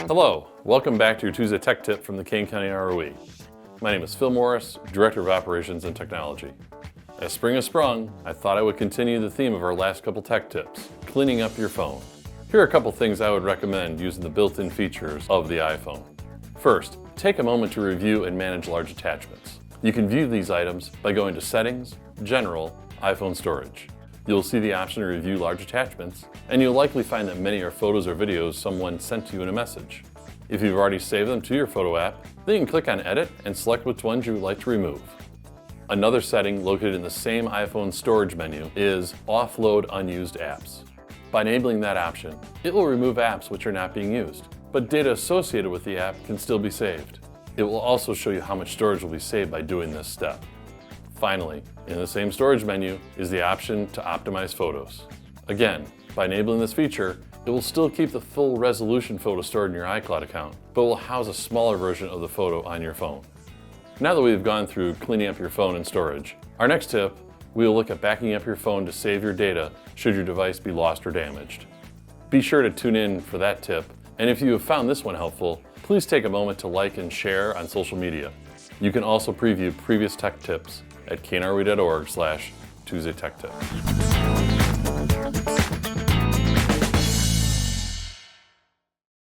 Hello, welcome back to your Tuesday Tech Tip from the Kane County ROE. My name is Phil Morris, Director of Operations and Technology. As spring has sprung, I thought I would continue the theme of our last couple tech tips, cleaning up your phone. Here are a couple things I would recommend using the built-in features of the iPhone. First, take a moment to review and manage large attachments. You can view these items by going to Settings, General, iPhone Storage. You'll see the option to review large attachments, and you'll likely find that many are photos or videos someone sent to you in a message. If you've already saved them to your photo app, then you can click on Edit and select which ones you would like to remove. Another setting located in the same iPhone storage menu is Offload Unused Apps. By enabling that option, it will remove apps which are not being used, but data associated with the app can still be saved. It will also show you how much storage will be saved by doing this step. Finally, in the same storage menu is the option to optimize photos. Again, by enabling this feature, it will still keep the full resolution photo stored in your iCloud account, but will house a smaller version of the photo on your phone. Now that we've gone through cleaning up your phone and storage, our next tip, we will look at backing up your phone to save your data should your device be lost or damaged. Be sure to tune in for that tip, and if you have found this one helpful, please take a moment to like and share on social media. You can also preview previous tech tips at knroe.org/TuesdayTechTip.